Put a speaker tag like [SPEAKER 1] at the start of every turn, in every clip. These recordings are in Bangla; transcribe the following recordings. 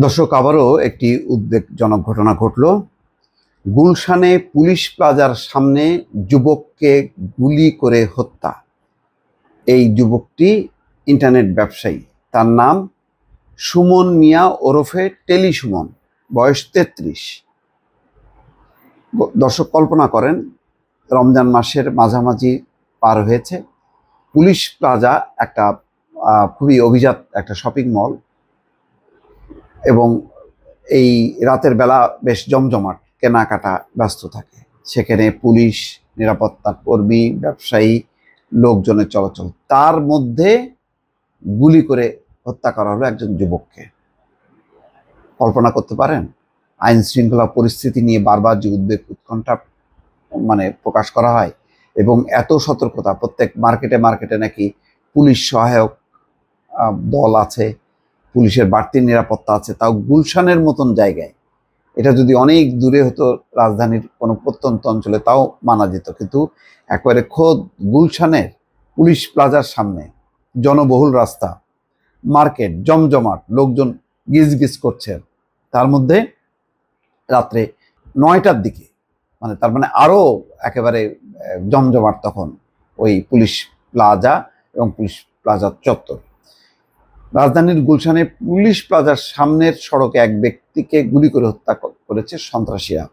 [SPEAKER 1] দর্শক, আবারও একটি উদ্বেগজনক ঘটনা ঘটল। গুলশানে পুলিশ প্লাজার সামনে যুবককে গুলি করে হত্যা। এই যুবকটি ইন্টারনেট ব্যবসায়ী। তার নাম সুমন মিয়া ওরফে টেলি সুমন, বয়স 33। দর্শক, কল্পনা করেন, রমজান মাসের মাঝামাঝি পার হয়েছে। পুলিশ প্লাজা একটা খুবই অভিজাত একটা শপিং মল, এবং এই রাতের বেলা বেশ জমজমাট, কেনাকাটা ব্যস্ত থাকে। সেখানে পুলিশ, নিরাপত্তা কর্মী, ব্যবসায়ী, লোকজনের চলাচল। তার মধ্যে গুলি করে হত্যা করা হলো একজন যুবককে। কল্পনা করতে পারেন আইন শৃঙ্খলা পরিস্থিতি নিয়ে বারবার যে উদ্বেগ উৎকণ্ঠা প্রকাশ করা হয়, এবং এত সতর্কতা। প্রত্যেক মার্কেটে মার্কেটে নাকি পুলিশ সহায়ক দল আছে, পুলিশের বাড়তি নিরাপত্তা আছে, তাও গুলশানের মতন জায়গায়। এটা যদি অনেক দূরে হতো, রাজধানীর কোনো প্রত্যন্ত অঞ্চলে, তাও মানা যেত, কিন্তু একেবারে খোদ গুলশানের পুলিশ প্লাজার সামনে, জনবহুল রাস্তা, মার্কেট, জমজমাট, লোকজন গিজগিজ করছে। তার মধ্যে রাত্রে 9টার দিকে, তার মানে আরও একেবারে জমজমাট তখন ওই পুলিশ প্লাজা এবং পুলিশ প্লাজার চত্বর। রাজধানীর গুলশানে পুলিশ প্লাজার সামনের সড়কে এক ব্যক্তিকে গুলি করে হত্যা করেছে সন্ত্রাসীরা।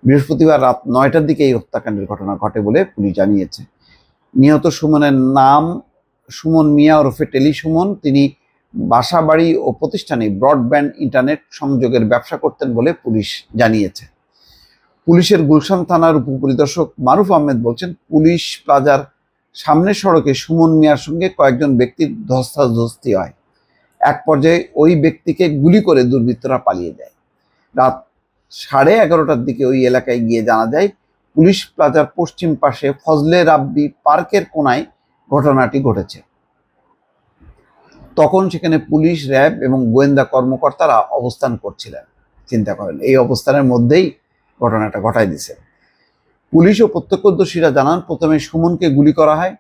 [SPEAKER 1] বৃহস্পতিবার রাত 9টার দিকে এই হত্যাকাণ্ডের ঘটনা ঘটে বলে পুলিশ জানিয়েছে। নিহত সুমনের নাম সুমন মিয়া ওরফে টেলি সুমন। তিনি বাসাবাড়ি ও প্রতিষ্ঠানে ব্রডব্যান্ড ইন্টারনেট সংযোগের ব্যবসা করতেন বলে পুলিশ জানিয়েছে। পুলিশের গুলশান থানার উপপরিদর্শক মারুফ আহমেদ বলছেন, পুলিশ প্লাজার সামনের সড়কে সুমন মিয়ার সঙ্গে কয়েকজন ব্যক্তির ধস্তাধস্তি হয়। এক পর্যায়ে ওই ব্যক্তিকে গুলি করে দুর্বৃত্তরা পালিয়ে যায়। রাত 11:30টার দিকে ওই এলাকায় গিয়ে জানা যায়, পুলিশ প্লাজার পশ্চিম পাশে ফজলে রাব্বি পার্কের কোনায় ঘটনাটি ঘটেছে। তখন সেখানে পুলিশ, র্যাব এবং গোয়েন্দা কর্মকর্তারা অবস্থান করছিলেন। চিন্তা করেন, এই অবস্থানের মধ্যেই ঘটনাটা ঘটায় দিছে। পুলিশ ও প্রত্যক্ষদর্শীরা জানান, প্রথমে সুমনকে গুলি করা হয়।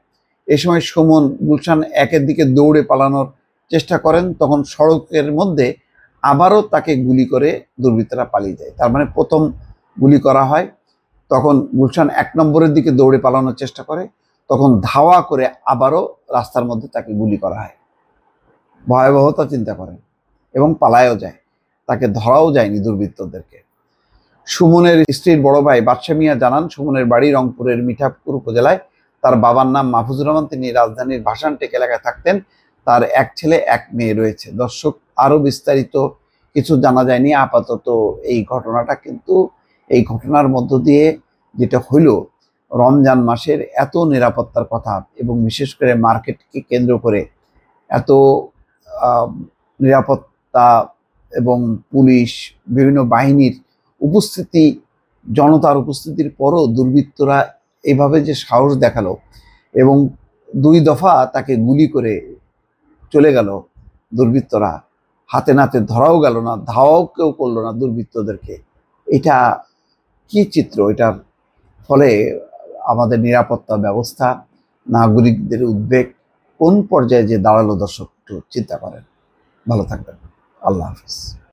[SPEAKER 1] এ সময় সুমন গুলশান 1-এর দিকে দৌড়ে পালানোর চেষ্টা করেন। তখন সড়কের মধ্যে আবারও তাকে গুলি করে দুর্বৃত্তরা পালিয়ে যায়। তার মানে প্রথম গুলি করা হয়, তখন গুলশান 1 নম্বরের দিকে দৌড়ে পালানোর চেষ্টা করে, তখন ধাওয়া করে আবারও রাস্তার মধ্যে তাকে গুলি করা হয়। ভয়াবহতা চিন্তা করেন, এবং পালায়ও যায়, তাকে ধরাও যায়নি দুর্বৃত্তদেরকে। সুমনের স্ত্রীর বড় ভাই বাদশা মিয়া জানান, সুমনের বাড়ি রংপুরের মিঠাপুর উপজেলায়। তার বাবার নাম মাহফুজুর রহমান। তিনি রাজধানীর ভাসানটেক এলাকায় থাকতেন। তার এক ছেলে, এক মেয়ে রয়েছে। দর্শক, আরো বিস্তারিত কিছু জানা যায়নি আপাতত। এই ঘটনাটা কিন্তু, এই ঘটনার মধ্য দিয়ে যেটা হইল, রমজান মাসের এত নিরাপত্তার কথা, এবং বিশেষ করে মার্কেটকে কেন্দ্র করে এত নিরাপত্তা এবং পুলিশ, বিভিন্ন বাহিনীর উপস্থিতি, জনতার উপস্থিতির পরও দুর্বৃত্তরা এইভাবে যে সাহস দেখালো, এবং 2 দফা তাকে গুলি করে চলে গেল দুর্বৃত্তরা, হাতে নাতে ধরাও গেল না, ধাওয়াও কেউ করলো না দুর্বৃত্তদেরকে। এটা কি চিত্র! এটার ফলে আমাদের নিরাপত্তা ব্যবস্থা, নাগরিকদের উদ্বেগ কোন পর্যায়ে যে দাঁড়ালো, দর্শক একটু চিন্তা করেন। ভালো থাকবেন। আল্লাহ হাফিজ।